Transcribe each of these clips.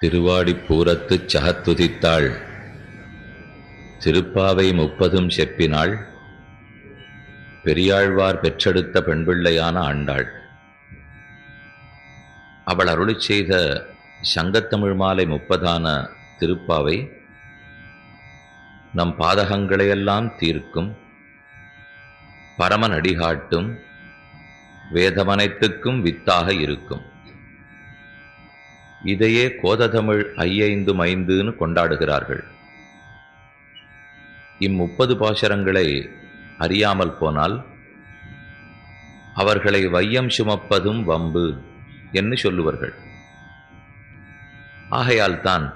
திருவாடிப்பூரத்துச் சகத்துதித்தாள் திருப்பாவை 30 செப்பினாள். பெரியாழ்வார் பெற்றெடுத்த பெண்பிள்ளையான ஆண்டாள். அவள் அருளிச் செய்த சங்கத்தமிழ் மாலை 30ஆன திருப்பாவை நம் பாதகங்களையெல்லாம் தீர்க்கும், பரமன் அடிகாட்டும், வேதமனைத்துக்கும் வித்தாக இருக்கும். இதையே கோததமிழ் 5-5 கொண்டாடுகிறார்கள். 30 பாசுரங்களை அறியாமல் போனால் அவர்களை வையம் சுமப்பதும் வம்பு என்று சொல்லுவார்கள். ஆகையால் தான்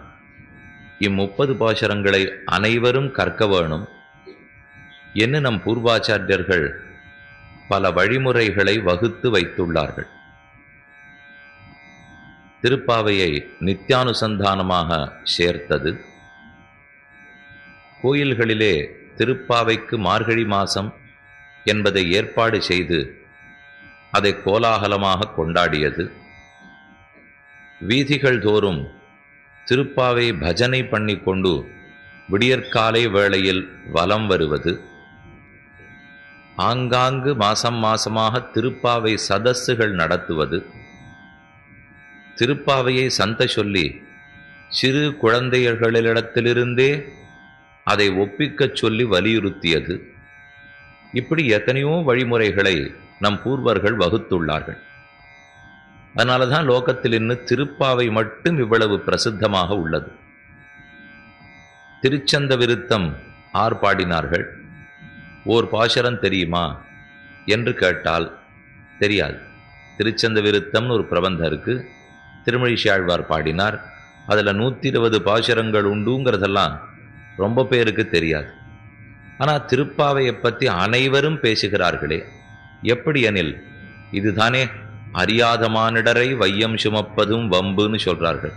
30 பாசுரங்களை அனைவரும் கற்க வேணும் என்று நம் பூர்வாச்சாரியர்கள் பல வழிமுறைகளை வகுத்து வைத்துள்ளார்கள். திருப்பாவையை நித்தியானுசந்தானமாக சேர்த்தது. கோயில்களிலே திருப்பாவைக்கு மார்கழி மாசம் என்பதை ஏற்பாடு செய்து அதை கோலாகலமாக கொண்டாடியது. வீதிகள் தோறும் திருப்பாவை பஜனை பண்ணிக்கொண்டு விடியற்காலை வேளையில் வலம் வருவது, ஆங்காங்கு மாசமாக திருப்பாவை சதஸ்ஸுகள் நடத்துவது, திருப்பாவையை சந்த சொல்லி சிறு குழந்தைகளிடத்திலிருந்தே அதை ஒப்பிக்கச் சொல்லி வலியுறுத்தியது. இப்படி எத்தனையோ வழிமுறைகளை நம் பூர்வர்கள் வகுத்துள்ளார்கள். அதனால தான் லோகத்தில் இன்னும் திருப்பாவை மட்டும் இவ்வளவு பிரசித்தமாக உள்ளது. திருச்சந்த விருத்தம் பாடினார்கள். ஓர் பாசுரம் தெரியுமா என்று கேட்டால் தெரியாது. திருச்சந்த விருத்தம்னு ஒரு பிரபந்தம் இருக்கு, திருமழிசையாழ்வார் பாடினார். அதில் 120 பாசுரங்கள் உண்டுங்கிறதெல்லாம் ரொம்ப பேருக்கு தெரியாது. ஆனால் திருப்பாவையை பற்றி அனைவரும் பேசுகிறார்களே, எப்படி எனில் இதுதானே அறியாத மானிடரை வையம் சுமப்பதும் வம்புன்னு சொல்றார்கள்.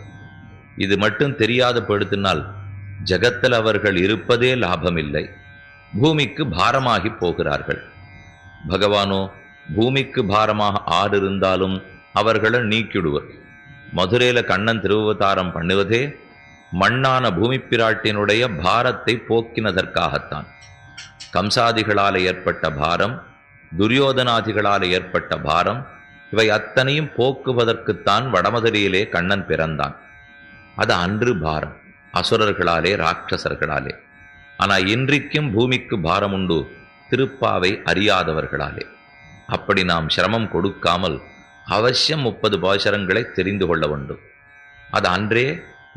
இது மட்டும் தெரியாத படுத்தினால் ஜகத்தில் அவர்கள் இருப்பதே லாபமில்லை, பூமிக்கு பாரமாகி போகிறார்கள். பகவானோ பூமிக்கு பாரமாக ஆறு இருந்தாலும் அவர்களை நீக்கிடுவர். மதுரையில கண்ணன் திருவதாரம் பண்ணுவதே மண்ணான பூமி பிராட்டினுடைய பாரத்தை போக்கினதற்காகத்தான். கம்சாதிகளால் ஏற்பட்ட பாரம், துரியோதனாதிகளால் ஏற்பட்ட பாரம், இவை அத்தனையும் போக்குவதற்குத்தான் வடமதுரையிலே கண்ணன் பிறந்தான். அது அன்று பாரம், அசுரர்களாலே, ராட்சசர்களாலே. ஆனால் இன்றைக்கும் பூமிக்கு பாரம் உண்டு, திருப்பாவை அறியாதவர்களாலே. அப்படி நாம் சிரமம் கொடுக்காமல் அவசியம் 30 பாசுரங்களை தெரிந்து கொள்ள வேண்டும். அது அன்றே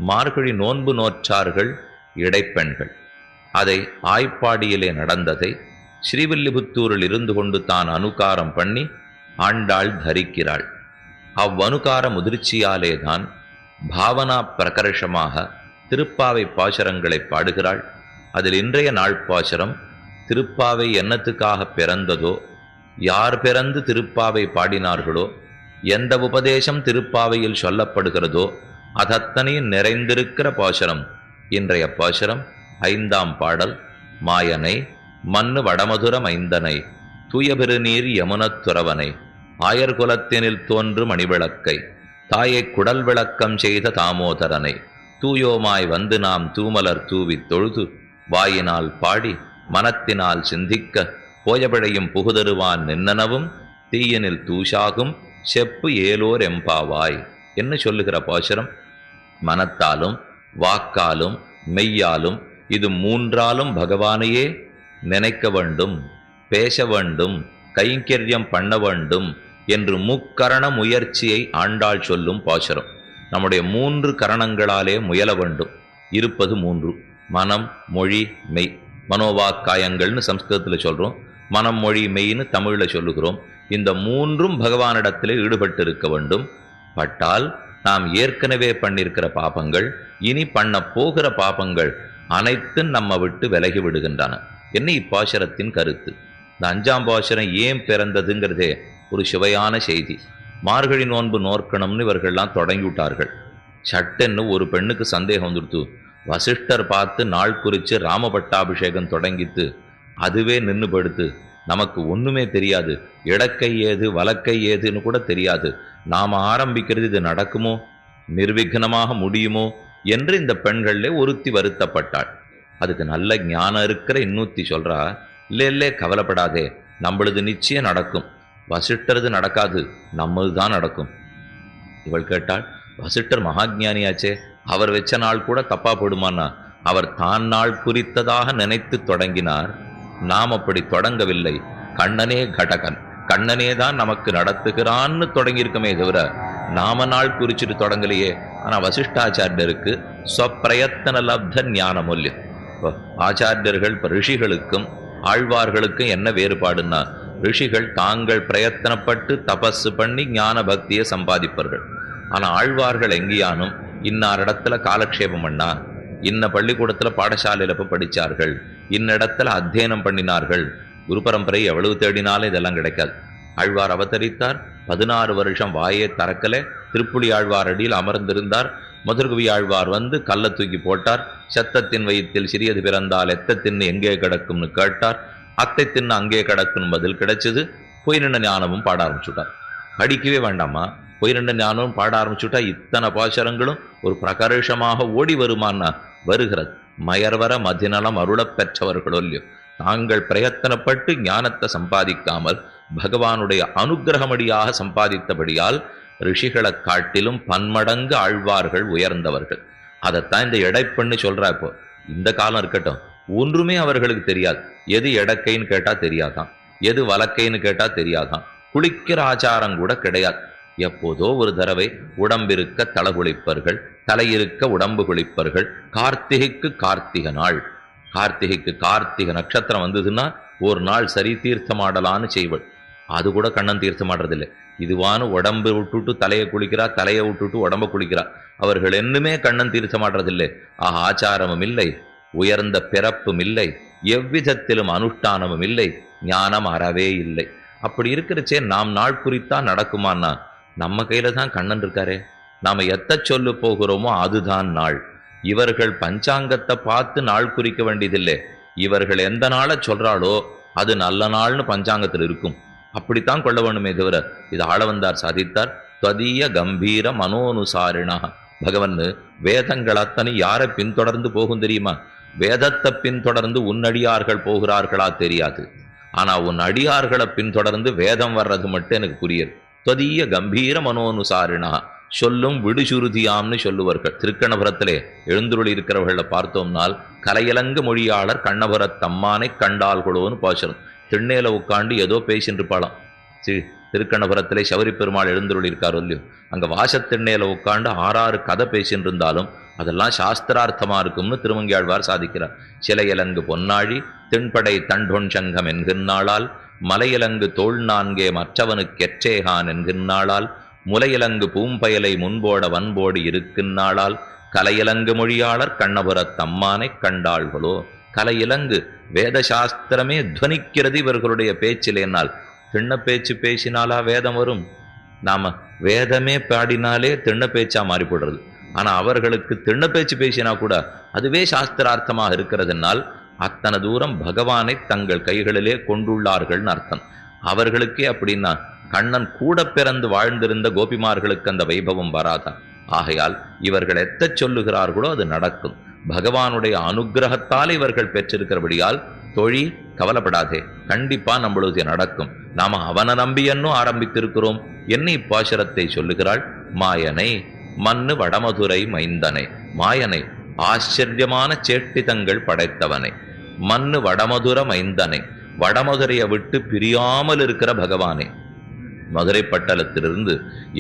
மார்கழி நோன்பு நோற்றார்கள் இடைப்பெண்கள். அதை ஆய்ப்பாடியிலே நடந்ததை ஸ்ரீவில்லிபுத்தூரில் இருந்து கொண்டு தான் அனுகாரம் பண்ணி ஆண்டாள் தரிக்கிறாள். அவ்வனுகார முதிர்ச்சியாலே தான் பாவனா பிரகர்ஷமாக திருப்பாவை பாசுரங்களை பாடுகிறாள். அதில் இன்றைய நாள் பாசுரம் திருப்பாவை என்னத்துக்காக பிறந்ததோ, யார் பிறந்து திருப்பாவை பாடினார்களோ, எந்த உபதேசம் திருப்பாவையில் சொல்லப்படுகிறதோ அதத்தனையும் நிறைந்திருக்கிற பாசுரம் இன்றைய பாசுரம். 5ஆம் பாடல். மாயனை மண்ணு வடமதுர மைந்தனை தூயபெருநீர் யமுனத்துறவனை ஆயர்குலத்தினில் தோன்று மணிவிளக்கை தாயை குடல் விளக்கம் செய்த தாமோதரனை தூயோமாய் வந்து நாம் தூமலர் தூவித் தொழுது வாயினால் பாடி மனத்தினால் சிந்திக்க போயபிழையும் புகுதருவான் நின்னனவும் தீயனில் தூஷாகும் செப்பு ஏலோர் எம்பாவாய் என்ன சொல்லுகிற பாசுரம். மனத்தாலும் வாக்காலும் மெய்யாலும் இது 3ஆலும் பகவானையே நினைக்க வேண்டும், பேச வேண்டும், கைங்கரியம் பண்ண வேண்டும் என்று முக்கரண முயற்சியை ஆண்டாள் சொல்லும் பாசுரம். நம்முடைய 3 கரணங்களாலே முயல வேண்டும். இருப்பது 3: மனம், மொழி, மெய். மனோவாக்காயங்கள்னு சம்ஸ்கிருதத்தில் சொல்றோம், மனம், மொழி, மெய்ன்னு தமிழில் சொல்லுகிறோம். இந்த 3ம் பகவானிடத்திலே ஈடுபட்டு இருக்க வேண்டும். பட்டால் நாம் ஏற்கனவே பண்ணியிருக்கிற பாபங்கள், இனி பண்ண போகிற பாபங்கள் அனைத்தும் நம்ம விட்டு விலகி விடுகின்றன. என்ன இப்பாசுரத்தின் கருத்து? இந்த 5ஆம் பாசுரம் ஏன் பிறந்ததுங்கிறதே ஒரு சுவையான செய்தி. மார்கழி நோன்பு நோக்கணும்னு இவர்கள்லாம் தொடங்கி விட்டார்கள். சட்டென்னு ஒரு பெண்ணுக்கு சந்தேகம் வந்துடுத்து. வசிஷ்டர் பார்த்து நாள் குறித்து ராமபட்டாபிஷேகம் தொடங்கித்து அதுவே நின்று படுத்து நமக்கு ஒண்ணுமே தெரியாது, இடக்கை ஏது வலக்கை ஏதுன்னு கூட தெரியாது, நாம ஆரம்பிக்கிறது இது நடக்குமோ நிர்விக்னமாக முடியுமோ என்று இந்த பெண்களிலே ஒருத்தி வருத்தப்பட்டாள். அதுக்கு நல்ல ஞானம் இருக்கிற இன்னொத்தி சொல்றா, இல்லே கவலைப்படாதே, நம்மளது நிச்சயம் நடக்கும். வசிஷ்டரது நடக்காது, நம்மது தான் நடக்கும். இவள் கேட்டாள், வசிஷ்டர் மகாஜானியாச்சே, அவர் வச்ச நாள் கூட தப்பா போடுமானா? அவர் தான் நாள் குறித்ததாக நினைத்து தொடங்கினார். நாம் அப்படி தொடங்கவில்லை. கண்ணனே கடகன், கண்ணனே தான் நமக்கு நடத்துகிறான்னு தொடங்கியிருக்கமே தவிர நாம நாள் குறிச்சிட்டு தொடங்கலையே. ஆனா வசிஷ்டாச்சாரியருக்கு ஸ்வப்பிரயத்தன லப்த ஞான மூல்யம். ஆச்சாரியர்கள் ரிஷிகளுக்கும் ஆழ்வார்களுக்கும் என்ன வேறுபாடுன்னா, ரிஷிகள் தாங்கள் பிரயத்தனப்பட்டு தபஸ் பண்ணி ஞான பக்தியை சம்பாதிப்பார்கள். ஆனா ஆழ்வார்கள் எங்கேயானும் இன்னார் இடத்துல காலக்ஷேபம் பண்ணா, இன்ன பள்ளிக்கூடத்துல பாடசாலையில போய் படிச்சார்கள், இன்னிடத்துல அத்தியனம் பண்ணினார்கள். குரு பரம்பரை எவ்வளவு தேடினாலும் இதெல்லாம் கிடைக்காது. ஆழ்வார் அவதரித்தார், 16 வருஷம் வாயே திறக்கல, திருப்புலி ஆழ்வார் அடியில் அமர்ந்திருந்தார். மதுர்கவி ஆழ்வார் வந்து கல்லை தூக்கி போட்டார். சத்தத்தின் வயிற்றில் சிறியது பிறந்தால் எத்த தின்னு எங்கே கிடக்கும்னு கேட்டார். அத்தை தின்னு அங்கே கிடக்குன்னு பதில் கிடைச்சது. பொய் நின்ற ஞானமும் பாட ஆரம்பிச்சுட்டார். படிக்கவே வேண்டாமா, பொய் நின்ற ஞானமும் பாட ஆரம்பிச்சுட்டா இத்தனை பாசரங்களும் ஒரு பிரகர்ஷமாக ஓடி வருமானா? வருகிறது. மயர்வர மதிநலம் அருளப் பெற்றவர்களோ இல்லையோ, தாங்கள் பிரயத்தனப்பட்டு ஞானத்தை சம்பாதிக்காமல் பகவானுடைய அனுகிரகமடியாக சம்பாதித்தபடியால் ரிஷிகளை காட்டிலும் பன்மடங்கு ஆழ்வார்கள் உயர்ந்தவர்கள். அதைத்தான் இந்த எடைப்பண்ணு சொல்றா. இப்போ இந்த காலம் இருக்கட்டும், ஒன்றுமே அவர்களுக்கு தெரியாது. எது எடக்கைன்னு கேட்டா தெரியாதான், எது வலக்கைன்னு கேட்டா தெரியாதான், குளிக்கிற ஆச்சாரம் கூட கிடையாது. எப்போதோ ஒரு தடவை உடம்பிருக்க தலை குளிப்பர்கள், தலையிருக்க உடம்பு குளிப்பர்கள். கார்த்திகைக்கு கார்த்திகை நாள், கார்த்திகைக்கு கார்த்திகை நட்சத்திரம் வந்ததுன்னா ஒரு நாள் சரி தீர்த்தமாடலான்னு செய்வள். அது கூட கண்ணன் தீர்த்தமாடுறதில்லை. இதுவான உடம்பு விட்டுட்டு தலையை குளிக்கிறா, தலையை விட்டுட்டு உடம்ப குளிக்கிறா. அவர்கள் என்னுமே கண்ணன் தீர்த்தமாடுறதில்லை. ஆச்சாரமும் இல்லை, உயர்ந்த பிறப்பும் இல்லை, எவ்விதத்திலும் அனுஷ்டானமும் இல்லை, ஞானம் அறவே இல்லை. அப்படி இருக்கிறச்சே நாம் நாள் குறித்தா நடக்குமான்னா, நம்ம கையில தான் கண்ணன் இருக்காரே. நாம எத்த சொல்லு போகிறோமோ அதுதான் நாள். இவர்கள் பஞ்சாங்கத்தை பார்த்து நாள் குறிக்க வேண்டியதில்லை. இவர்கள் எந்த நாளை சொல்றாளோ அது நல்ல நாள்னு பஞ்சாங்கத்தில் இருக்கும். அப்படித்தான் கொள்ள வேண்டுமே தவிர, இது ஆளவந்தார் சாதித்தார். துவதீய கம்பீர மனோனுசாரிணா. பகவன் வேதங்கள் அத்தனை யாரை பின்தொடர்ந்து போகும் தெரியுமா? வேதத்தை பின்தொடர்ந்து உன்னடியார்கள் போகிறார்களா தெரியாது. ஆனா உன் அடியார்களை பின்தொடர்ந்து வேதம் வர்றது மட்டும் எனக்கு புரியுது. துவதீய கம்பீர மனோனுசாரிணா. சொல்லும் விடுசுருதியாம்னு சொல்லுவார்கள். திருக்கணபுரத்திலே எழுந்துருளி இருக்கிறவர்களை பார்த்தோம்னால், கலையிலங்கு மொழியாளர் கண்ணபுரத்தம்மானை கண்டாள்களோன்னு பாசனம். திண்ணேல உட்காண்டு ஏதோ பேசின்னு இருப்பாளாம். திருக்கணபுரத்திலே சௌரி பெருமாள் எழுந்துருளி இருக்காரோ இல்லையோ, அங்க வாசத்திண்ணேல உட்காண்டு 6 கதை பேசின்னு இருந்தாலும் அதெல்லாம் சாஸ்திரார்த்தமா இருக்கும்னு திருமங்கியாழ்வார் சாதிக்கிறார். சிலையிலங்கு பொன்னாழி தென்படை தண்டொன் சங்கம் என்கின்றாளால், மலையிலங்கு தோல் நான்கே மற்றவனுக்கு எற்றேகான் என்கின்றாளால், முலையிலங்கு பூம்பயலை முன்போட வன்போடு இருக்கின்றாளால், கலையிலங்கு மொழியாளர் கண்ணபுரத்தம்மானை கண்டாள்களோ. கலையிலங்கு வேத சாஸ்திரமே துவனிக்கிறது இவர்களுடைய பேச்சிலேனால். திண்ண பேச்சு பேசினாலா வேதம் வரும்? நாம வேதமே பாடினாலே திண்ண பேச்சா மாறி போடுறது. ஆனா அவர்களுக்கு திண்ண பேச்சு பேசினா கூட அதுவே சாஸ்திரார்த்தமாக இருக்கிறதுனால் அத்தனை தூரம் பகவானை தங்கள் கைகளிலே கொண்டுள்ளார்கள்னு அர்த்தம். அவர்களுக்கே அப்படின்னா கண்ணன் கூட பிறந்து வாழ்ந்திருந்த கோபிமார்களுக்கு அந்த வைபவம் வராதான். ஆகையால் இவர்கள் எத்த சொல்லுகிறார்களோ அது நடக்கும். பகவானுடைய அனுகிரகத்தால் இவர்கள் பெற்றிருக்கிறபடியால் தொழி கவலைப்படாதே, கண்டிப்பா நம்மளுடைய நடக்கும். நாம அவனை நம்பி என்னும் ஆரம்பித்திருக்கிறோம். என்ன இப்பாசுரத்தை சொல்லுகிறாள்? மாயனை மண்ணு வடமதுரை மைந்தனை. மாயனை ஆச்சரியமான சேட்டிதங்கள் படைத்தவனை. மண்ணு வடமதுர மைந்தனை, வடமதுரையை விட்டு பிரியாமல் இருக்கிற பகவானே. மதுரை பட்டணத்திலிருந்து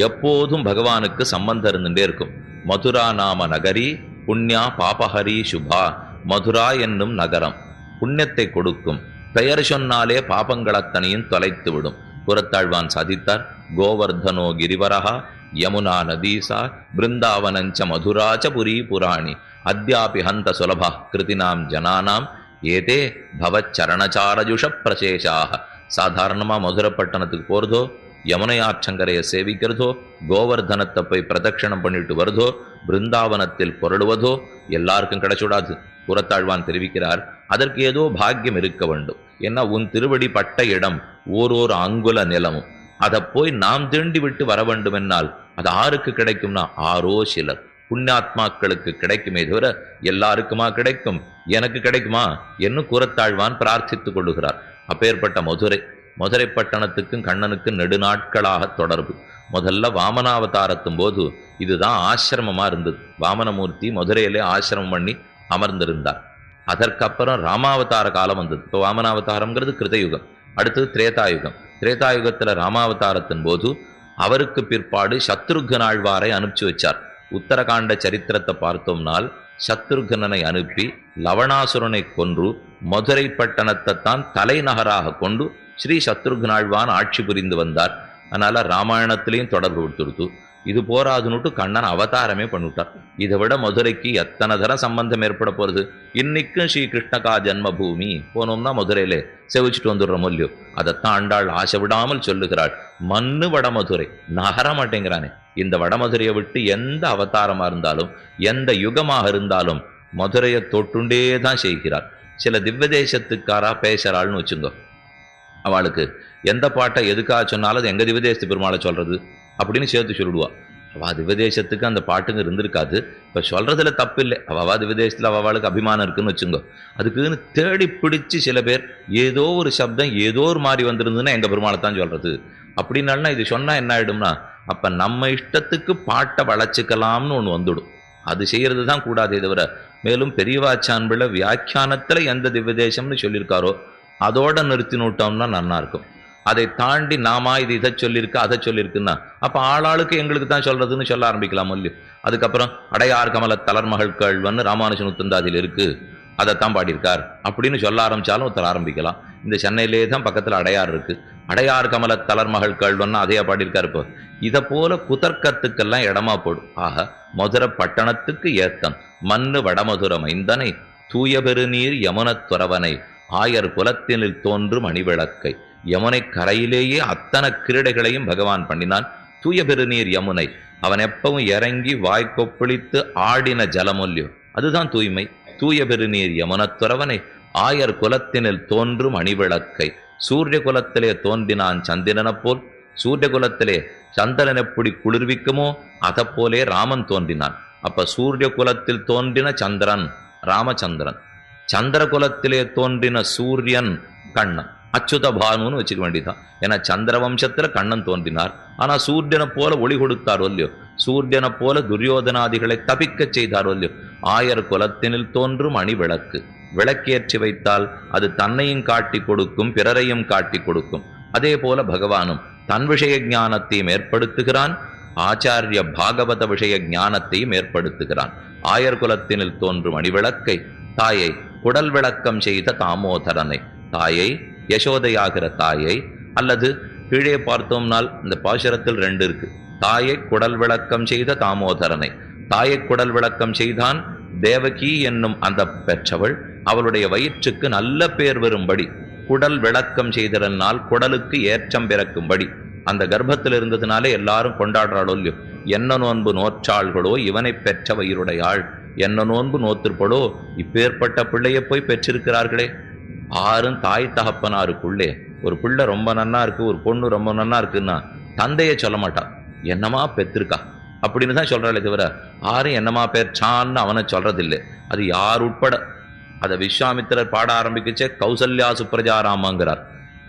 எப்போதும் பகவானுக்கு சம்பந்தம் இருந்துட்டே இருக்கும். மதுரா நாம நகரி புண்ணியா பாபஹரி சுபா. மதுரா என்னும் நகரம் புண்ணியத்தை கொடுக்கும். பெயர் சொன்னாலே பாபங்களத்தனையும் தொலைத்து விடும். புறத்தாழ்வான் சாதித்தார். கோவர்தனோ கிரிவரஹா யமுனா நதீசா பிருந்தாவனஞ்ச மதுராச்ச புரி புராணி அத்யாபி ஹந்த சுலபா கிருதினாம் ஜனானாம் ஏதே பவச்சரணச்சாரஜுஷ பிரசேஷாக. சாதாரணமா மதுரை பட்டணத்துக்கு போறதோ, யமுனை ஆற்றங்கரையை சேவிக்கிறதோ, கோவர்தனத்தை போய் பிரதட்சணம் பண்ணிட்டு வருதோ, பிருந்தாவனத்தில் பொருளுவதோ எல்லாருக்கும் கிடைச்சுடாது. புறத்தாழ்வான் தெரிவிக்கிறார், அதற்கு ஏதோ பாக்கியம் இருக்க வேண்டும். ஏன்னா உன் திருவடி பட்ட இடம் ஓரோரு அங்குல நிலமும். அதை போய் நாம் தீண்டி விட்டு வர வேண்டும் என்னால் அது ஆருக்கு கிடைக்கும்னா ஆரோ சிலர் புண்ணியாத்மாக்களுக்கு கிடைக்குமே தவிர எல்லாருக்குமா கிடைக்கும், எனக்கு கிடைக்குமா என்று கூறத்தாழ்வான் பிரார்த்தித்துக் கொள்ளுகிறார். அப்பேற்பட்ட மதுரை பட்டணத்துக்கும் கண்ணனுக்கும் நெடுநாட்களாக தொடர்பு. முதல்ல வாமனாவதாரத்தும் போது இதுதான் ஆசிரமமா இருந்தது. வாமனமூர்த்தி மதுரையிலே ஆசிரமம் பண்ணி அமர்ந்திருந்தார். அதற்கப்புறம் ராமாவதார காலம் வந்தது. இப்போ வாமனாவதாரம்ங்கிறது கிருதயுகம், அடுத்தது திரேதாயுகம். திரேதாயுகத்துல ராமாவதாரத்தின் போது அவருக்கு பிற்பாடு சத்ருகன் ஆழ்வாரை அனுப்பிச்சு வச்சார். உத்தரகாண்ட சரித்திரத்தை பார்த்தோம்னால் சத்ருகனனை அனுப்பி லவணாசுரனை கொன்று மதுரை பட்டணத்தை தான் தலைநகராக கொண்டு ஸ்ரீ சத்ருகனாழ்வான் ஆட்சி புரிந்து வந்தார். அதனால ராமாயணத்திலையும் தொடர்பு கொடுத்துருத்து. இது போராதுன்னுட்டு கண்ணன் அவதாரமே பண்ணிவிட்டார். இதை விட மதுரைக்கு எத்தனை தர சம்பந்தம் ஏற்பட போறது. இன்னைக்கும் ஸ்ரீ கிருஷ்ணகா ஜன்மபூமி போனோம்னா மதுரையிலே செவிச்சுட்டு வந்துடுறோம் இல்லையோ. அதைத்தான் ஆண்டாள் ஆசை விடாமல் சொல்லுகிறாள். மண்ணு வடமதுரை நகர மாட்டேங்கிறானே. இந்த வடமதுரையை விட்டு எந்த அவதாரமா இருந்தாலும் எந்த யுகமாக இருந்தாலும் மதுரையை தொட்டுண்டே தான் செய்கிறார். சில திவ்ய தேசத்துக்காரா பேசுறாள்னு வச்சுங்க, அவளுக்கு எந்த பாட்டை எதுக்காக சொன்னாலும் அது எங்க திவ்யதேசத்து பெருமாளை சொல்றது அப்படின்னு சேர்த்து சொல்லிடுவா. அவள் திவ்யதேசத்துக்கு அந்த பாட்டுங்க இருந்திருக்காது. இப்போ சொல்றதுல தப்பு இல்லை. அவள் திவ்யதேசத்தில் அவளுக்கு அபிமானம் இருக்குன்னு வச்சுங்க. அதுக்குன்னு தேடி பிடிச்சி சில பேர் ஏதோ ஒரு சப்தம் ஏதோ ஒரு மாதிரி வந்திருந்ததுன்னா எங்க பெருமாளை தான் சொல்றது அப்படின்னாலும் இது சொன்னா என்ன ஆயிடும்னா அப்ப நம்ம இஷ்டத்துக்கு பாட்டை வளைச்சிக்கலாம்னு ஒன்று வந்துடும். அது செய்யறது தான் கூடாதே தவிர. மேலும் பெரியவாச்சான் பிள்ளை வியாக்கியானத்துல எந்த திவ்யதேசம்னு சொல்லியிருக்காரோ அதோட நிறுத்தினுட்டோம்னா நல்லா இருக்கும். அதை தாண்டி நாமா இது இதை சொல்லியிருக்கு அதை சொல்லியிருக்குன்னா அப்ப ஆளாளுக்கு எங்களுக்கு தான் சொல்றதுன்னு சொல்ல ஆரம்பிக்கலாம் இல்லையோ. அதுக்கப்புறம் அடையார் கமல தளர்மகள் கேள்வன்னு ராமானுஜன் உத்தந்தாதியில் இருக்கு, அதைத்தான் பாடியிருக்கார் அப்படின்னு சொல்ல ஆரம்பிச்சாலும் ஒருத்தர் ஆரம்பிக்கலாம். இந்த சென்னையிலே தான் பக்கத்துல அடையார் இருக்கு, அடையார் கமல தளர்மகள் கேள்வன்னு அதையா பாடியிருக்காரு. இப்போ இதை போல குதர்க்கத்துக்கெல்லாம் இடமா போடும். ஆக மதுரை பட்டணத்துக்கு ஏத்தன் மண்ணு வடமதுர மைந்தனை தூய பெருநீர் யமுனத்துறவனை ஆயர் குலத்தினில் தோன்றும் அணிவிளக்கை. யமுனை கரையிலேயே அத்தனை கிரீடைகளையும் பகவான் பண்ணினான். தூய பெருநீர் யமுனை, அவன் எப்பவும் இறங்கி வாய்க்கொப்பளித்து ஆடின ஜலமொல்லியோ அதுதான் தூய்மை. தூய பெருநீர் யமுனத்துறவனை ஆயர் குலத்தினில் தோன்றும் அணிவிளக்கை. சூரிய குலத்திலே தோன்றினான் சந்திரனை போல். சூரிய குலத்திலே சந்திரன் எப்படி குளிர்விக்குமோ அதை போலே ராமன் தோன்றினான். அப்ப சூரிய குலத்தில் தோன்றின சந்திரன் ராமச்சந்திரன், சந்திர குலத்திலே தோன்றின சூரியன் கண்ணன் அச்சுத பானுன்னு வச்சுக்க வேண்டியதான். ஏன்னா சந்திர வம்சத்துல கண்ணன் தோன்றினார். ஆனா சூரியனை போல ஒளி கொடுத்தாரோ இல்லையோ, சூரியனை போல துரியோதனாதிகளை தபிக்க செய்தாரோ இல்லையோ. ஆயர் குலத்தினில் தோன்றும் அணி விளக்கு, விளக்கேற்றி வைத்தால் அது தன்னையும் காட்டி கொடுக்கும் பிறரையும் காட்டி கொடுக்கும். அதே போல பகவானும் தன் விஷய ஞானத்தையும் ஏற்படுத்துகிறான், ஆச்சாரிய பாகவத விஷய ஞானத்தையும் ஏற்படுத்துகிறான். ஆயர் குலத்தினில் தோன்றும் அணிவிளக்கை தாயை குடல் விளக்கம் செய்த தாமோதரனை, தாயை யசோதையாகிற தாயை, அல்லது கீழே பார்த்தோம்னால் இந்த பாசுரத்தில் ரெண்டு இருக்கு. தாயை குடல் விளக்கம் செய்த தாமோதரனை, தாயை குடல் விளக்கம் செய்தான் தேவகி என்னும் அந்த பெற்றவள் அவளுடைய வயிற்றுக்கு நல்ல பேர் வரும்படி குடல் விளக்கம் செய்தனால் குடலுக்கு ஏற்றம் பிறக்கும்படி அந்த கர்ப்பத்தில் இருந்ததுனாலே எல்லாரும் கொண்டாடுறாளோ இல்லையோ. என்ன நோன்பு நோற்றாள்களோ இவனை பெற்ற வயிறுடையாள், என்ன நோன்பு நோத்திருப்படோ இப்பேற்பட்ட பிள்ளையை போய் பெற்றிருக்கிறார்களே. ஆறும் தாய் தகப்பனாருக்குள்ளே ஒரு பிள்ளை ரொம்ப நன்னா இருக்கு, ஒரு பொண்ணு ரொம்ப நன்னா இருக்குன்னா தந்தையை சொல்ல மாட்டான், என்னமா பெற்றிருக்கா அப்படின்னு தான் சொல்றாளே தவிர ஆரும் என்னமா பெற்றான்னு அவனை சொல்றதில்லை. அது யார் உட்பட. அதை விஸ்வாமித்திரர் பாட ஆரம்பிக்கச்சே கௌசல்யா சுப்ரஜாராமாங்கிறார்.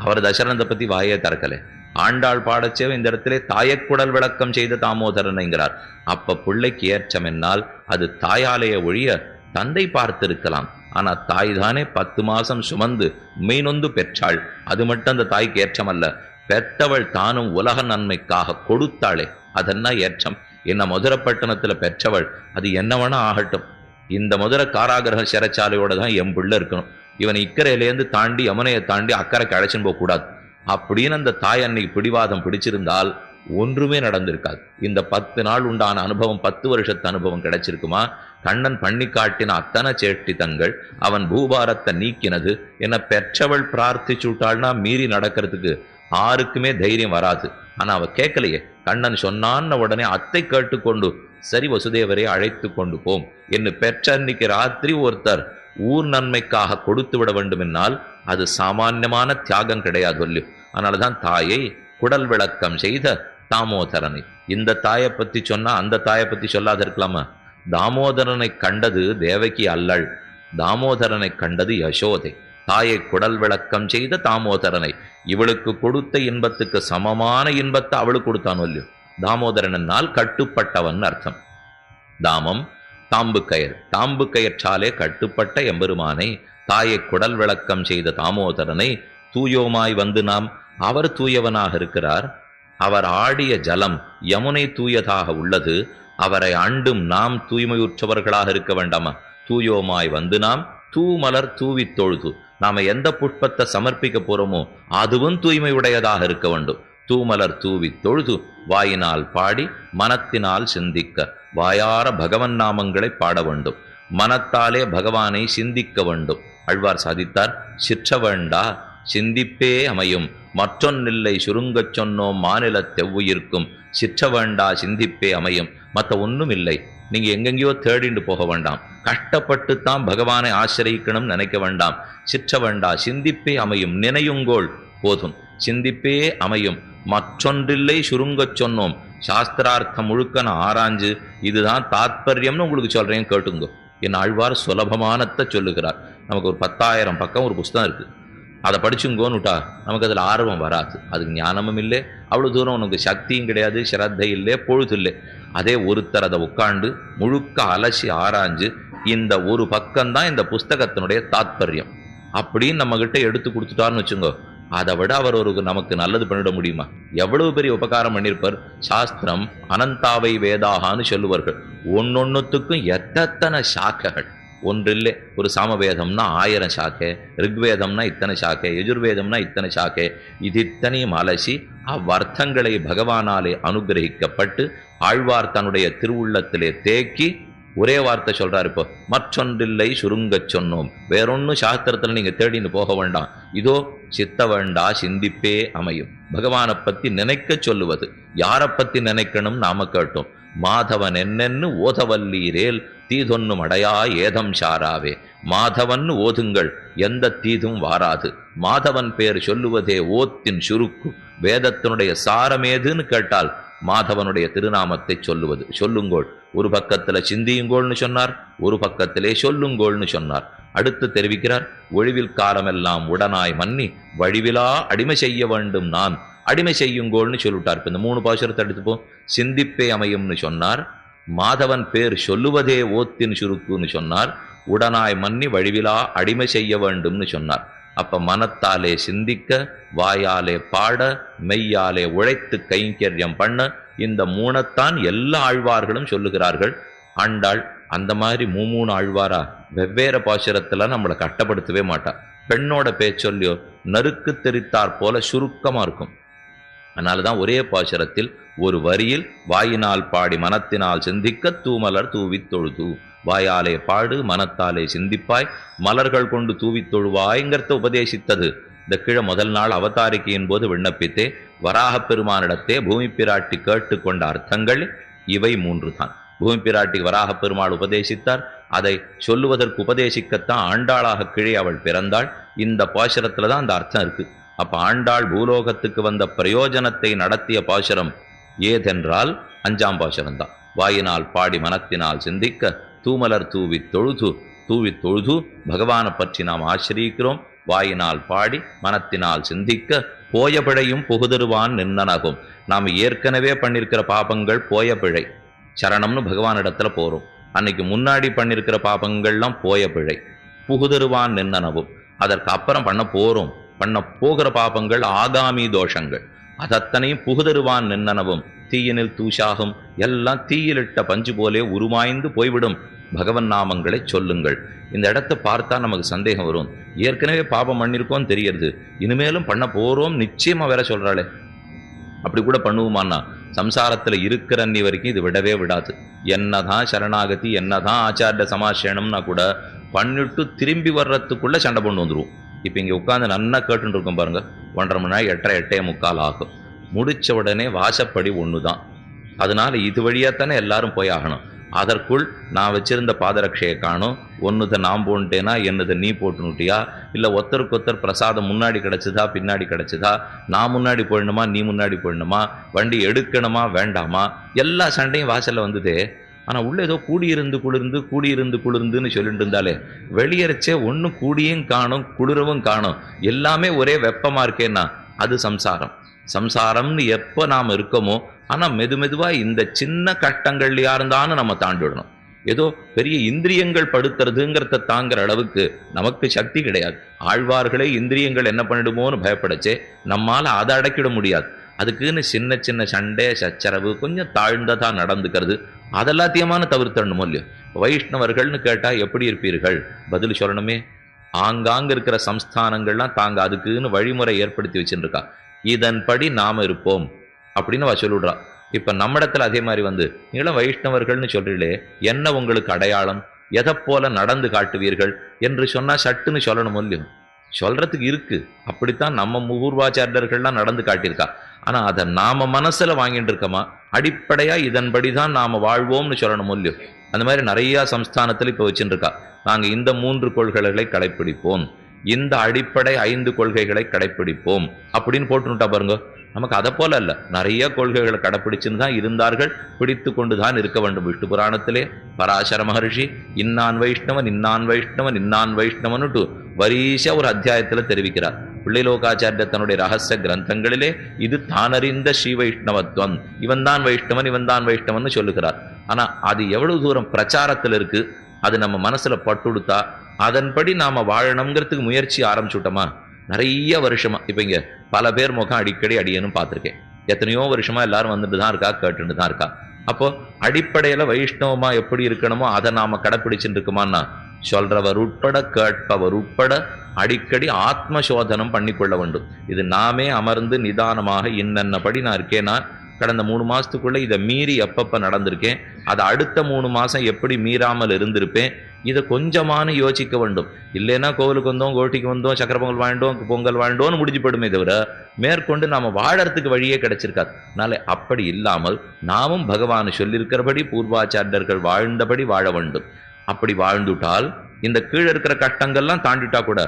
அவர் தசரதை பத்தி வாயே திறக்கலை. ஆண்டாள் பாடச்சே இந்த இடத்துல தாயக்குடல் விளக்கம் செய்த தாமோதரனைங்கிறார். அப்ப பிள்ளைக்கு ஏற்றம் என்னால் அது தாயாலேயே ஒழிய தந்தை பார்த்திருக்கலாம். ஆனா தாய் தானே 10 மாசம் சுமந்து மெய்நொந்து பெற்றாள். அது மட்டும் அந்த தாய்க்கு ஏற்றம் அல்ல, பெற்றவள் தானும் உலக நன்மைக்காக கொடுத்தாளே அதென்ன ஏற்றம். என்ன மதுரப்பட்டணத்துல பெற்றவள் அது என்ன வேணா ஆகட்டும், இந்த மதுரை காராகிரக சிறைச்சாலையோட தான் என் பிள்ளை இருக்கணும், இவன் இக்கரையிலேருந்து தாண்டி யமுனையை தாண்டி அக்கறைக்கு அழைச்சின்னு போக கூடாது அப்படின்னு அந்த தாய் அன்னைக்கு பிடிவாதம் பிடிச்சிருந்தால் ஒன்றுமே நடந்திருக்காது. இந்த 10 நாள் உண்டான அனுபவம் 10 வருஷத்து அனுபவம் கிடைச்சிருக்குமா? கண்ணன் பண்ணி காட்டின அத்தனை சேஷ்டிதங்கள், அவன் பூபாரத்தை நீக்கினது என்ன பெற்றவள் பிரார்த்திச்சுட்டாள்னா மீறி நடக்கிறதுக்கு யாருக்குமே தைரியம் வராது. ஆனா அவ கேட்கலையே. கண்ணன் சொன்னான்னு உடனே அத்தை கேட்டுக்கொண்டு சரி வசுதேவரை அழைத்து கொண்டு போம் என்று பெற்ற அன்னைக்கு ராத்திரி ஒருத்தர் ஊர் நன்மைக்காக கொடுத்து விட வேண்டும் என்னால் அது சாமான்யமான தியாகம் கிடையாது. அதனாலதான் தாயை குடல் விளக்கம் செய்த தாமோதரனை. இந்த தாயை பத்தி சொன்னா அந்த தாயை பத்தி சொல்லாத இருக்கலாமா? தாமோதரனை கண்டது தேவகி அல்லள், தாமோதரனை கண்டது யசோதை. தாயை குடல் விளக்கம் செய்த தாமோதரனை, இவளுக்கு கொடுத்த இன்பத்துக்கு சமமான இன்பத்தை அவளுக்கு கொடுத்தானோ இல்லையோ. தாமோதரனால் கட்டுப்பட்டவன் அர்த்தம். தாமம் தாம்பு கயர், தாம்பு கயற்றாலே கட்டுப்பட்ட எம்பெருமானை, தாயை குடல் விளக்கம் செய்த தாமோதரனை தூயோமாய் வந்து நாம், அவர் தூயவனாக இருக்கிறார். அவர் ஆடிய ஜலம் யமுனை தூயதாக உள்ளது. அவரை ஆண்டும் நாம் தூய்மையுற்றவர்களாக இருக்க வேண்டாமா? தூயோமாய் வந்து நாம் தூமலர் தூவி தொழுது, நாம எந்த புஷ்பத்தை சமர்ப்பிக்க போறோமோ அதுவும் தூய்மை உடையதாக இருக்க வேண்டும். தூமலர் தூவி தொழுது வாயினால் பாடி மனத்தினால் சிந்திக்க, வாயார பகவன் நாமங்களை பாட வேண்டும், மனத்தாலே பகவானை சிந்திக்க வேண்டும். ஆழ்வார் சாதித்தார், சிற்ற வேண்டா சிந்திப்பே அமையும், மற்றொன்னில்லை சுருங்கச் சொன்னோம் மாநில தெவ்வுயிர்க்கும். சிற்ற வேண்டா சிந்திப்பே அமையும், மற்ற ஒன்றும் இல்லை. நீங்க எங்கெங்கயோ தேடிண்டு போக வேண்டாம், கஷ்டப்பட்டுத்தான் பகவானை ஆசிரியக்கணும் நினைக்க வேண்டாம். சிற்ற வேண்டா சிந்திப்பே அமையும், நினையுங்கோள் போதும், சிந்திப்பே அமையும், மற்றொன்றில்லை சுருங்கச் சொன்னோம். சாஸ்திரார்த்தம் முழுக்க நான் ஆராய்ஞ்சு இதுதான் தாத்பரியம்னு உங்களுக்கு சொல்றேன், கேட்டுங்கோ. என் ஆழ்வார் சுலபமானத்தை சொல்லுகிறார். நமக்கு ஒரு 10,000 பக்கம் ஒரு புஸ்தகம் இருக்கு, அதை படிச்சுங்கோன்னுட்டா நமக்கு அதில் ஆர்வம் வராது. அதுக்கு ஞானமும் இல்லை, அவ்வளோ தூரம் உனக்கு சக்தியும் கிடையாது, ஸ்ரத்தை இல்லை, பொழுது இல்லை. அதே ஒருத்தர் அதை உட்காண்டு முழுக்க அலசி ஆராய்ஞ்சு இந்த ஒரு பக்கம்தான் இந்த புஸ்தகத்தினுடைய தாத்பரியம் அப்படின்னு நம்மகிட்ட எடுத்து கொடுத்துட்டான்னு வச்சுங்கோ, அதை விட அவர் ஒரு நமக்கு நல்லது பண்ணிட முடியுமா? எவ்வளவு பெரிய உபகாரம் பண்ணியிருப்பார். சாஸ்திரம் அனந்தாவை வேதாகான்னு சொல்லுவார்கள். ஒன்னொன்னுத்துக்கும் எத்தனை சாக்கைகள், ஒன்றில்லை. ஒரு சாமவேதம்னா 1000 சாக்கை, ரிக்வேதம்னா இத்தனை சாக்கை, யஜுர்வேதம்னா இத்தனை சாக்கை. இது இத்தனையும் அலசி அவ்வர்த்தங்களை பகவானாலே அனுகிரகிக்கப்பட்டு ஆழ்வார் தன்னுடைய திருவுள்ளத்திலே தேக்கி ஒரே வார்த்தை சொல்றாரு. இப்போ மற்றொன்றில்லை சுருங்கச் சொன்னோம், வேறொன்னும் சாஸ்திரத்துல நீங்க தேடின்னு போக வேண்டாம். இதோ சித்த வேண்டா சிந்திப்பே அமையும். பகவானை பத்தி நினைக்க சொல்லுவது. யாரை பத்தி நினைக்கணும் நாம கேட்டோம். மாதவன் என்னென்னு ஓதவல்லீரேல் தீதொன்னும் அடையா ஏதம் சாராவே. மாதவன் ஓதுங்கள், எந்த தீதும் வாராது. மாதவன் பேர் சொல்லுவதே ஓத்தின் சுருக்கு. வேதத்தினுடைய சாரமேதுன்னு கேட்டால் மாதவனுடைய திருநாமத்தை சொல்லுவது. சொல்லுங்கோள், ஒரு பக்கத்துல சிந்தியுங்கோள்னு சொன்னார், ஒரு பக்கத்திலே சொல்லுங்கோள்னு சொன்னார். அடுத்து தெரிவிக்கிறார், ஒழிவில் காலமெல்லாம் உடனாய் மன்னி வழிவிலா அடிமை செய்ய வேண்டும் நான். அடிமை செய்யுங்கோள்னு சொல்லிவிட்டார். இப்ப இந்த 3 பாசுரத்தை எடுத்துப்போம். சிந்திப்பே அமையும்னு சொன்னார், மாதவன் பேர் சொல்லுவதே ஓத்தின் சுருக்குன்னு சொன்னார், உடனாய் மன்னி வழிவிலா அடிமை செய்ய வேண்டும்னு சொன்னார். அப்ப மனத்தாலே சிந்திக்க, வாயாலே பாட, மெய்யாலே உழைத்து கைங்கரியம் பண்ண, இந்த 3த்தான் எல்லா ஆழ்வார்களும் சொல்லுகிறார்கள். ஆண்டாள் அந்த மாதிரி 3 ஆழ்வாரா வெவ்வேறு பாசுரத்துல நம்மளை கட்டப்படுத்தவே மாட்டா. பெண்ணோட பேச்சொல்லியோ நறுக்கு தெரித்தாற் போல சுருக்கமா இருக்கும். அதனாலதான் ஒரே பாசுரத்தில் ஒரு வரியில் வாயினால் பாடி மனத்தினால் சிந்திக்க தூமலர் தூவி தொழுது. வாயாலே பாடு, மனத்தாலே சிந்திப்பாய், மலர்கள் கொண்டு தூவி தொழுவாய்ங்கிறத உபதேசித்தது. இந்த கீழே முதல் நாள் அவதாரிக்கையின் போது விண்ணப்பித்தே வராகப் பெருமானிடத்தே பூமி பிராட்டி கேட்டு கொண்ட அர்த்தங்கள் இவை 3 தான். பூமி பிராட்டிக்கு வராகப் பெருமாள் உபதேசித்தார். அதை சொல்லுவதற்கு உபதேசிக்கத்தான் ஆண்டாளாக கீழே அவள் பிறந்தாள். இந்த பாசுரத்துல தான் அந்த அர்த்தம் இருக்கு. அப்ப ஆண்டாள் பூலோகத்துக்கு வந்த பிரயோஜனத்தை நடத்திய பாசுரம் ஏதென்றால் 5ஆம் பாசுரம் தான். வாயினால் பாடி மனத்தினால் சிந்திக்க தூமலர் தூவி தொழுது. தூவி தொழுது பகவானை பற்றி நாம் ஆசிரியிக்கிறோம். வாயினால் பாடி மனத்தினால் சிந்திக்க போய பிழையும் புகுதருவான் நின்னனகும். நாம் ஏற்கனவே பண்ணிருக்கிற பாபங்கள் போய பிழை, சரணம்னு பகவானிடத்துல போறோம். அன்னைக்கு முன்னாடி பண்ணிருக்கிற பாபங்கள்லாம் போய பிழை, புகுதருவான் நின்னனவும். அதற்கு அப்புறம் பண்ண போறோம், பண்ண போகிற பாபங்கள் ஆகாமி தோஷங்கள். அதத்தனையும் புகுதருவான் நின்னனவும். தீயினில் தூஷாகும், எல்லாம் தீயிலிட்ட பஞ்சு போலே உருமாய்ந்து போய்விடும். பகவன் நாமங்களை சொல்லுங்கள். இந்த இடத்தை பார்த்தா நமக்கு சந்தேகம் வரும். ஏற்கனவே பாபம் பண்ணிருக்கோம் தெரியறது, இனிமேலும் பண்ண போறோம் நிச்சயமா வேற சொல்றாளே, அப்படி கூட பண்ணுவோமான்னா சம்சாரத்துல இருக்கிற அன்னி வரைக்கும் இது விடவே விடாது. என்னதான் சரணாகதி, என்னதான் ஆச்சாரிய சமாசேனம்னா கூட பண்ணிட்டு திரும்பி வர்றதுக்குள்ள சண்டை பண்ணு வந்துருவோம். இப்ப இங்க உட்காந்து நன்னா கேட்டுட்டு இருக்கோம் பாருங்க, 1:30 மணி நேரம், 8:30, 8:45 ஆகும். முடிச்ச உடனே வாசப்படி ஒண்ணுதான். அதனால இது வழியாத்தானே எல்லாரும் போய் ஆகணும். அதற்குள் நான் வச்சிருந்த பாதரட்சையை காணும், ஒன்னுதை நான் போன்ட்டேனா என்னதை நீ போட்டுனுட்டியா, இல்லை ஒருத்தருக்கொத்தர் பிரசாதம் முன்னாடி கிடச்சிதா பின்னாடி கிடச்சிதா, நான் முன்னாடி போயிடணுமா நீ முன்னாடி போயிடணுமா, வண்டி எடுக்கணுமா வேண்டாமா, எல்லா சண்டையும் வாசல்ல வந்ததே. ஆனால் உள்ள ஏதோ கூடியிருந்து குளிர்ந்துன்னு சொல்லிட்டு இருந்தாலே, வெளியேறச்சே ஒன்றும் கூடியும் காணும் குளிரவும் காணும், எல்லாமே ஒரே வெப்பமாக இருக்கேன்னா அது சம்சாரம். சம்சாரம்னு எப்போ நாம் இருக்கோமோ, ஆனால் மெதுவாக இந்த சின்ன கட்டங்கள்லையா இருந்தாலும் நம்ம தாண்டிடணும். ஏதோ பெரிய இந்திரியங்கள் படுத்துறதுங்கிறத தாங்கிற அளவுக்கு நமக்கு சக்தி கிடையாது. ஆழ்வார்களே இந்திரியங்கள் என்ன பண்ணிடுமோன்னு பயப்படச்சே, நம்மால் அதை அடக்கிட முடியாது. அதுக்குன்னு சின்ன சின்ன சண்டை சச்சரவு கொஞ்சம் தாழ்ந்ததா நடந்துக்கிறது, அதெல்லாத்தையுமான தவிர்த்தணும் இல்லையோ. வைஷ்ணவர்கள்னு கேட்டால் எப்படி இருப்பீர்கள் பதில் சொல்லணுமே. ஆங்காங்க இருக்கிற சம்ஸ்தானங்கள்லாம் தாங்க அதுக்குன்னு வழிமுறை ஏற்படுத்தி வச்சுருக்கா, இதன்படி நாம் இருப்போம் அப்படின்னு அவ சொல்லிவிடுறா. இப்போ நம்மிடத்துல அதே மாதிரி வந்து நீங்களும் வைஷ்ணவர்கள்னு சொல்றீங்களே, என்ன உங்களுக்கு அடையாளம், எதை போல நடந்து காட்டுவீர்கள் என்று சொன்னால் சட்டுன்னு சொல்லணும் இல்லையோ. சொல்றதுக்கு இருக்கு, அப்படித்தான் நம்ம பூர்வாச்சாரியர்கள்லாம் நடந்து காட்டியிருக்கா. ஆனால் அதை நாம மனசுல வாங்கிட்டு இருக்கோமா, அடிப்படையா இதன்படி தான் நாம வாழ்வோம்னு சொல்லணும் இல்லையோ. அந்த மாதிரி நிறைய சம்ஸ்தானத்தில் இப்போ வச்சுட்டு இருக்கா, நாங்கள் இந்த 3 கொள்கைகளை கடைப்பிடிப்போம், இந்த அடிப்படை 5 கொள்கைகளை கடைப்பிடிப்போம் அப்படின்னு போட்டுட்டா பாருங்க. நமக்கு அதை போல அல்ல, நிறைய கொள்கைகளை கடைப்பிடிச்சுன்னு தான் இருந்தார்கள், பிடித்து கொண்டு தான் இருக்க வேண்டும். விஷ்ணு புராணத்திலே பராசர மகர்ஷி இன்னான் வைஷ்ணவன் இன்னான் வைஷ்ணவன் இன்னான் வைஷ்ணவன்னுட்டு வரிசா ஒரு அத்தியாயத்தில் தெரிவிக்கிறார். பிள்ளைலோகாச்சாரிய தன்னுடைய ரகசிய கிரந்தங்களிலே இது தானறிந்த ஸ்ரீ வைஷ்ணவத்வம், இவன் தான் வைஷ்ணவன் இவன் தான் வைஷ்ணவன் சொல்லுகிறார். ஆனா அது எவ்வளவு தூரம் பிரச்சாரத்தில் இருக்கு, அது நம்ம மனசுல பட்டுடுத்தா அதன்படி நாம வாழணுங்கிறதுக்கு முயற்சி ஆரம்பிச்சுட்டோமா. நிறைய வருஷமா இப்ப இங்க பல பேர் முகம் அடிக்கடி அடியனும் பார்த்துருக்கேன். எத்தனையோ வருஷமா எல்லாரும் வந்துட்டு தான் இருக்கா, கேட்டுட்டு தான் இருக்கா. அப்போ அடிப்படையில வைஷ்ணவமா எப்படி இருக்கணுமோ அதை நாம கடைப்பிடிச்சுட்டு இருக்குமான்னா, சொல்றவர் உட்பட கேட்பவர் உட்பட அடிக்கடி ஆத்மசோதனம் பண்ணி கொள்ள வேண்டும். இது நாமே அமர்ந்து நிதானமாக இன்னென்னபடி நான் இருக்கேன்னா, கடந்த 3 மாசத்துக்குள்ள இதை மீறி எப்பப்ப நடந்திருக்கேன், அதை அடுத்த 3 மாசம் எப்படி மீறாமல் இருந்திருப்பேன், இதை கொஞ்சமான யோசிக்க வேண்டும். இல்லைன்னா கோவிலுக்கு வந்தோம், கோட்டிக்கு வந்தோம், சக்கர பொங்கல் வாழ்ந்தோம், பொங்கல் வாழ்ந்தோன்னு முடிஞ்சு போயிடுமே தவிர மேற்கொண்டு நாம வாழறதுக்கு வழியே கிடைச்சிருக்காது. அதனால அப்படி இல்லாமல் நாமும் பகவான் சொல்லியிருக்கிறபடி பூர்வாச்சாரியர்கள் வாழ்ந்தபடி வாழ வேண்டும். அப்படி வாழ்ந்துட்டால் இந்த கீழே இருக்கிற கட்டங்கள்லாம் தாண்டிட்டா கூட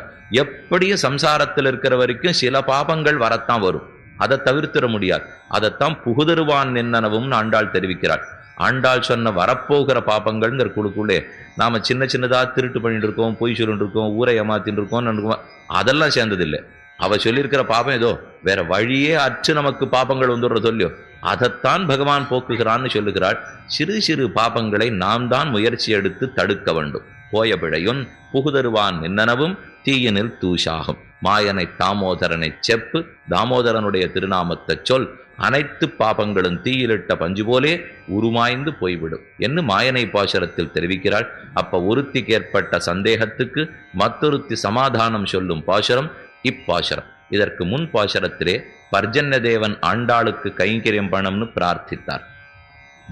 எப்படியும் சம்சாரத்தில் இருக்கிற வரைக்கும் சில பாபங்கள் வரத்தான் வரும், அதை தவிர்த்திட முடியாது. அதைத்தான் புகுதருவான் என்னனவும் ஆண்டாள் தெரிவிக்கிறாள். ஆண்டாள் சொன்ன வரப்போகிற பாப்பங்கள்ங்கிற குழுக்குள்ளே நாம சின்ன சின்னதா திருட்டு பண்ணிட்டு இருக்கோம், பொய் சொல்லிட்டு இருக்கோம், ஊரை ஏமாத்தின்னு இருக்கோம், அதெல்லாம் சேர்ந்ததில்லை. அவ சொல்லியிருக்கிற பாப்பம் ஏதோ வேற வழியே அற்று நமக்கு பாப்பங்கள் வந்துடுற சொல்லியோ, அதைத்தான் பகவான் போக்குகிறான்னு சொல்லுகிறாள். சிறு சிறு பாப்பங்களை நாம் தான் முயற்சி எடுத்து தடுக்க வேண்டும். போய பிழையுன் புகுதருவான் என்னனவும் தீயினில் தூஷாகும், மாயனை தாமோதரனை செப்பு தாமோதரனுடைய திருநாமத்தை சொல், அனைத்து பாபங்களும் தீயிலிட்ட பஞ்சு போலே உருமாய்ந்து போய்விடும் என்று மாயனை பாசுரத்தில் தெரிவிக்கிறாள். அப்ப ஒருத்திக்கு ஏற்பட்ட சந்தேகத்துக்கு மற்றொருத்தி சமாதானம் சொல்லும் பாசுரம் இப்பாசுரம். இதற்கு முன் பாசுரத்திலே பர்ஜன்ய தேவன் ஆண்டாளுக்கு கைங்கரியம் பண்ணணும்னு பிரார்த்தித்தார்,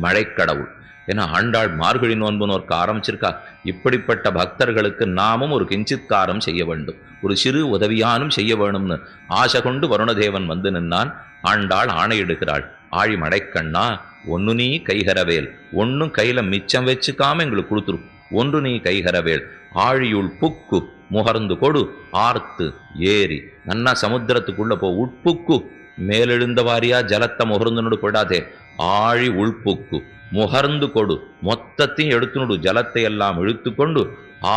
மழைக்கடவுள். ஏன்னா ஆண்டாள் மார்கழி நோன்பு நோக்க ஆரம்பிச்சிருக்கா. இப்படிப்பட்ட பக்தர்களுக்கு நாமும் ஒரு கிஞ்சித்காரம் செய்ய வேண்டும், ஒரு சிறு உதவியானும் செய்ய வேணும்னு ஆசை கொண்டு வருணதேவன் வந்து நின்னான். ஆண்டாள் ஆணையிடுகிறாள், ஆழி மடைக்கண்ணா ஒன்னு நீ கைகரவேல், ஒன்னும் கையில மிச்சம் வச்சுக்காம எங்களுக்கு கொடுத்துரும், ஒன்று நீ கைகரவேல், ஆழியுள் புக்கு முகர்ந்து கொடு ஆர்த்து ஏறி, நன்னா சமுத்திரத்துக்குள்ள போ, உட்புக்கு மேலெழுந்த வாரியா ஜலத்தை முகர்ந்து போடாதே, ஆழி உள்புக்கு முகர்ந்து கொடு, மொத்தத்தையும் எடுத்துனு ஜலத்தை எல்லாம் இழுத்து கொண்டு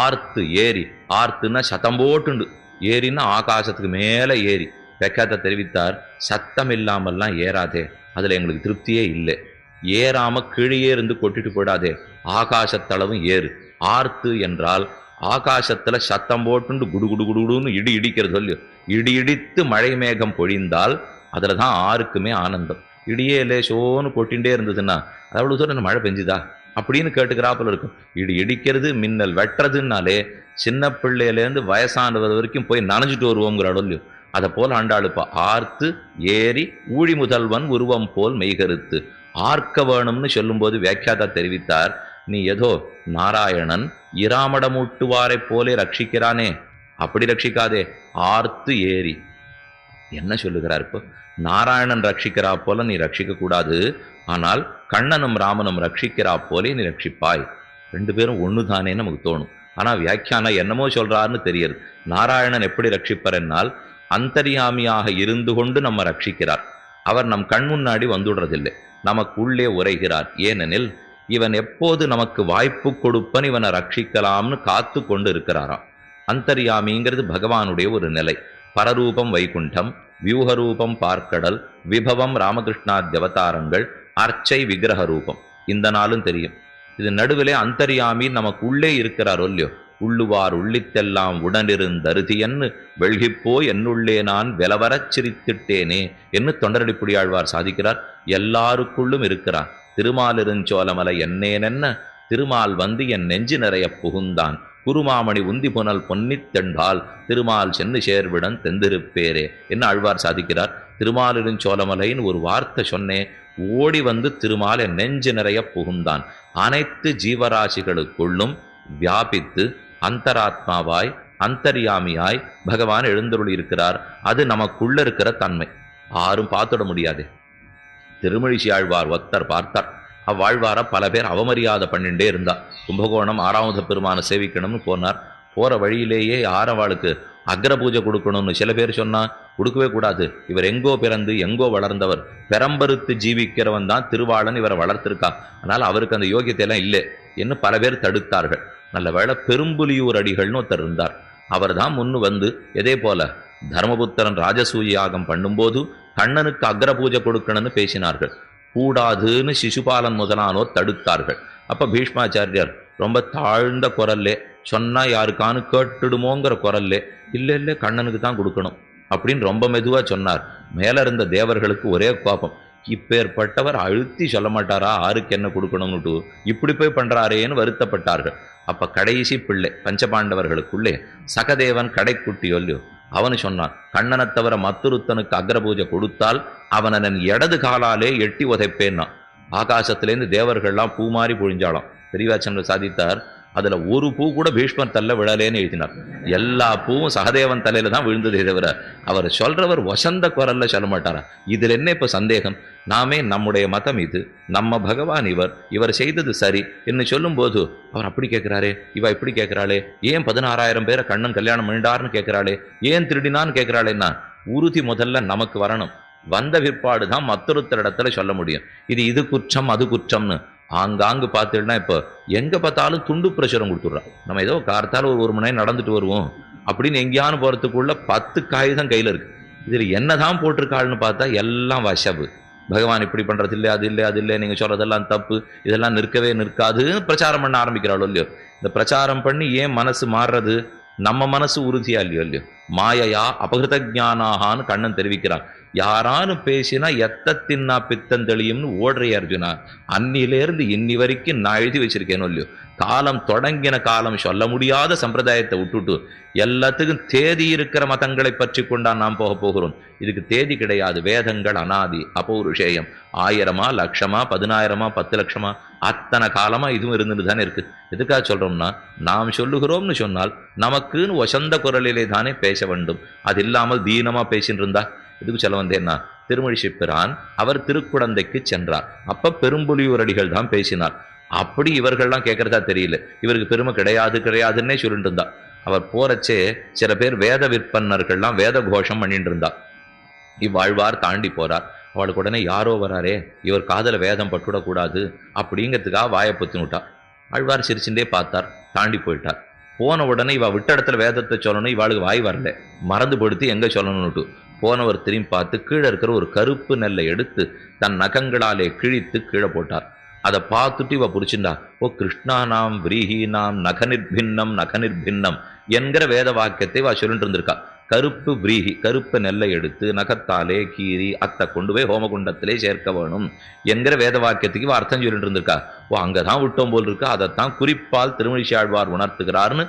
ஆர்த்து ஏறி, ஆர்த்துன்னா சத்தம் போட்டுண்டு, ஏறின்னா ஆகாசத்துக்கு மேல ஏறி. வெக்காத்த தெரிவித்தார், சத்தம் இல்லாமல்லாம் ஏறாதே, அதுல எங்களுக்கு திருப்தியே இல்லை, ஏறாம கீழே இருந்து கொட்டிட்டு போயிடாதே, ஆகாசத்தளவும் ஏறு. ஆர்த்து என்றால் ஆகாசத்துல சத்தம் போட்டுண்டு குடு குடு குடுன்னு இடி இடிக்கிறது சொல்லு, இடி இடித்து மழை மேகம் பொழிந்தால் அதுலதான் ஆருக்குமே ஆனந்தம். இடியே லேசோன்னு கொட்டிகிட்டே இருந்ததுன்னா அது அவ்வளவு தூரம் மழை பெஞ்சுதா அப்படின்னு கேட்டுக்கிறாப்புல இருக்கும். இடி இடிக்கிறது மின்னல் வெட்டுறதுனாலே சின்ன பிள்ளையிலேருந்து வயசானது வரைக்கும் போய் நனைஞ்சிட்டு வருவோங்கிறாடோ இல்லையோ, அதை போல் ஆண்டாளுப்பா ஆர்த்து ஏறி ஊழி முதல்வன் உருவம் போல் மெய்கருத்து. ஆர்க்க வேணும்னு சொல்லும்போது வியாக்கியாதா தெரிவித்தார், நீ ஏதோ நாராயணன் இராமடமூட்டுவாரை போலே ரட்சிக்கிறானே அப்படி ரட்சிக்காதே, ஆர்த்து ஏறி என்ன சொல்லுகிறார் இப்போ? நாராயணன் ரட்சிக்கிறா போல நீ ரட்சிக்க கூடாது, ஆனால் கண்ணனும் ராமனும் ரட்சிக்கிறா போலே நீ ரட்சிப்பாய். ரெண்டு பேரும் ஒண்ணுதானே நமக்கு தோணும். ஆனா வியாக்கியானம் என்னமோ சொல்றாருன்னு தெரியுது. நாராயணன் எப்படி ரட்சிப்பர் என்னால் அந்தர்யாமியாக இருந்து கொண்டு நம்ம ரட்சிக்கிறார். அவர் நம் கண் முன்னாடி வந்துடுறதில்லை, நமக்கு உள்ளே உரைகிறார். ஏனெனில் இவன் எப்போது நமக்கு வாய்ப்பு கொடுப்பன் இவனை ரட்சிக்கலாம்னு காத்து கொண்டு இருக்கிறாராம். அந்தர்யாமிங்கிறது பகவானுடைய ஒரு நிலை. பரரூபம் வைகுண்டம், வியூகரூபம் பார்க்கடல், விபவம் ராமகிருஷ்ணாத் அவதாரங்கள், அர்ச்சை விக்கிரக ரூபம். இந்த நாளும் தெரியும். இது நடுவிலே அந்தர்யாமி நமக்கு உள்ளே இருக்கிறார் இல்லையோ. உள்ளுவார் உள்ளித்தெல்லாம் உடனிருந்தருதியன்னு வெள்கிப்போய் என்னுள்ளே நான் வெலவரச் சிரித்திட்டேனே என்று தொண்டரடிப்புடியாழ்வார் சாதிக்கிறார். எல்லாருக்குள்ளும் இருக்கிறார். திருமாலிருஞ்சோலமலை என்னேனென்ன திருமால் வந்து என் நெஞ்சு நிறைய புகுந்தான், குருமாமணி உந்தி புனல் பொன்னித் தென்பால் திருமால் சென்னு சேர்விடன் தெந்திருப்பேரே என்ன ஆழ்வார் சாதிக்கிறார். திருமாலிருஞ்சோலமலைன்னு ஒரு வார்த்தை சொன்னே, ஓடி வந்து திருமால் என் நெஞ்சு நிறைய புகுந்தான். அனைத்து ஜீவராசிகளுக்குள்ளும் வியாபித்து அந்தராத்மாவாய் அந்தர்யாமியாய் பகவான் எழுந்தருளி இருக்கிறார். அது நமக்குள்ள இருக்கிற தன்மை, யாரும் பார்த்துட முடியாது. திருமழிசி ஆழ்வார் ஒத்தர் பார்த்தார். அவ்வாழ்வார பல பேர் அவமரியாதை பண்ணிண்டே இருந்தா. கும்பகோணம் ஆறாவது பெருமான சேவிக்கணும்னு போனார். போற வழியிலேயே ஆரவாளுக்கு அக்ர பூஜை கொடுக்கணும்னு சில பேர் சொன்னா, கொடுக்கவே கூடாது, இவர் எங்கோ பிறந்து எங்கோ வளர்ந்தவர், பெரம்பருத்து ஜீவிக்கிறவன் தான் திருவாளன் இவரை வளர்த்திருக்கா, அதனால அவருக்கு அந்த யோகியத்தையெல்லாம் இல்லை என்று பல பேர் தடுத்தார்கள். நல்ல வேளை பெரும்புலியூர் அடிகள்னு ஒருத்தர் இருந்தார். அவர் தான் முன்னு வந்து எதே போல தர்மபுத்திரன் ராஜசூய யாகம் பண்ணும்போது கண்ணனுக்கு அக்ர பூஜை கொடுக்கணும்னு பேசினார்கள். கூடாதுன்னு சிசுபாலன் முதலானோர் தடுத்தார்கள். அப்ப பீஷ்மாச்சாரியர் ரொம்ப தாழ்ந்த குரல்லே சொன்னா யாருக்கானு கேட்டுடுமோங்கிற குரல்லே, இல்ல இல்ல கண்ணனுக்கு தான் கொடுக்கணும் அப்படின்னு ரொம்ப மெதுவா சொன்னார். மேல இருந்த தேவர்களுக்கு ஒரே கோபம், இப்பேற்பட்டவர் அழுத்தி சொல்ல மாட்டாரா ஆருக்கு என்ன கொடுக்கணும்னுட்டு, இப்படி போய் பண்றாரேன்னு வருத்தப்பட்டார்கள். அப்ப கடைசி பிள்ளை பஞ்சபாண்டவர்களுக்குள்ளே சகதேவன் கடைக்குட்டி ஒல்லியோ, அவனு சொன்னான், கண்ணனை தவிர மத்துருத்தனுக்கு அக்ரபூஜை கொடுத்தால் அவனை என் இடது காலாலே எட்டி உதைப்பேன்னா. ஆகாசத்திலேருந்து தேவர்கள்லாம் பூ மாறி பொழிஞ்சாலும் பெரியவாச்சந்திர சாதித்தார். அதுல ஒரு பூ கூட பீஷ்மர் தல்ல விழலேன்னு எழுதினார். எல்லா பூவும் சகதேவன் தலையில தான் விழுந்ததே தவிர அவர் சொல்றவர் வசந்த குரல்ல சொல்ல மாட்டாரா. இதுல என்ன இப்ப சந்தேகம்? நாமே நம்முடைய மதம் இது, நம்ம பகவான் இவர் செய்தது சரி என்று சொல்லும் போது அவர் அப்படி கேட்கிறாரே, இவ இப்படி கேட்கிறாளே, ஏன் 16,000 பேரை கண்ணன் கல்யாணம் பண்ணிட்டார்னு கேட்கிறாளே, ஏன் திருடினான்னு கேட்கிறாளேன்னா உறுதி முதல்ல நமக்கு வரணும். வந்த பிற்பாடு தான் மற்றொருத்தர் இடத்துல சொல்ல முடியும். இது குற்றம் அது குற்றம்னு ஆங்காங்கு பார்த்துட்டுனா இப்போ எங்க பார்த்தாலும் துண்டு பிரசுரம் கொடுத்துட்றான். நம்ம ஏதோ கார்த்தால ஒரு மணி நேரம் நடந்துட்டு வருவோம் அப்படின்னு எங்கேயானு போறதுக்குள்ள 10 காகிதம் கையில இருக்கு. இதுல என்னதான் போட்டிருக்காள்னு பார்த்தா எல்லாம் வசவு. பகவான் இப்படி பண்றது இல்லை, அது இல்லை, அது இல்லை, நீங்க சொல்றதெல்லாம் தப்பு, இதெல்லாம் நிற்கவே நிற்காதுன்னு பிரச்சாரம் பண்ண ஆரம்பிக்கிறாளோ இல்லையோ. இந்த பிரச்சாரம் பண்ணி ஏன் மனசு மாறுறது? நம்ம மனசு உறுதியா இல்லையோ. மாயையா அபகிருத ஜானாகான்னு கண்ணன் தெரிவிக்கிறான். யாரானு பேசினா எத்த தின்னா பித்தம் தெளியும்னு ஓடுறே அர்ஜுனா. அன்னிலேருந்து இன்னி வரைக்கும் நான் எழுதி வச்சிருக்கேனோ இல்லையோ. காலம் தொடங்கின காலம் சொல்ல முடியாத சம்பிரதாயத்தை விட்டுட்டு எல்லாத்துக்கும் தேதி இருக்கிற மதங்களை பற்றி கொண்டா நாம் போக போகிறோம். இதுக்கு தேதி கிடையாது. வேதங்கள் அனாதி அபௌருஷேயம். 1000 லட்சமா 10,000 10 லட்சமா அத்தனை காலமா இதுவும் இருந்துட்டு தானே இருக்கு. எதுக்காக சொல்றோம்னா, நாம் சொல்லுகிறோம்னு சொன்னால் நமக்குன்னு வசந்த குரலிலே தானே பேச வேண்டும். அது இல்லாமல் தீனமா பேசின்னு இருந்தா எதுக்கு சொல்ல வந்தேன்னா, திருமழிசை பிரான் அவர் திருக்குடந்தைக்கு சென்றார். அப்ப பெரும்புலியூர் அடிகள் தான் பேசினார். அப்படி இவர்கள்லாம் கேட்கறதா தெரியல. இவருக்கு பெருமை கிடையாதுன்னே சொல்லிட்டு இருந்தா. அவர் போறச்சே சில பேர் வேத விற்பனர்கள்லாம் வேத கோஷம் பண்ணிட்டு இருந்தா. இவ்வாழ்வார் தாண்டி போறார். அவளுக்கு உடனே யாரோ வராரே, இவர் காதல வேதம் பட்டுவிடக்கூடாது அப்படிங்கிறதுக்காக வாயை பொத்தினுட்டா. ஆழ்வார் சிரிச்சுட்டே பார்த்தார், தாண்டி போயிட்டார். போன உடனே இவ விட்ட இடத்துல வேதத்தை சொல்லணும், இவாளுக்கு வாய் வரல, மறந்து படுத்தி எங்க சொல்லணும்னுட்டு போனவர் திரும்பி பார்த்து கீழே இருக்கிற ஒரு கருப்பு நெல்லை எடுத்து தன் நகங்களாலே கிழித்து கீழே போட்டார். அதை பார்த்துட்டு இவ புரிச்சுண்டா, ஓ கிருஷ்ணா நாம் விரீஹி நாம் நகநிர்பின்னம் என்கிற வேத வாக்கியத்தை இவ சொல்லிட்டு இருந்திருக்கா. கருப்பு விரீஹி கருப்பு நெல்லை எடுத்து நகத்தாலே கீறி அத்தை கொண்டு போய் ஹோமகுண்டத்திலே சேர்க்க வேணும் என்கிற வேத வாக்கியத்துக்கு இவ அர்த்தம் சொல்லிட்டு இருந்திருக்கா. ஓ அங்கதான் விட்டோம் போல் இருக்கா. அதைத்தான் குறிப்பால் திருமழிசை ஆழ்வார் உணர்த்துகிறார்னு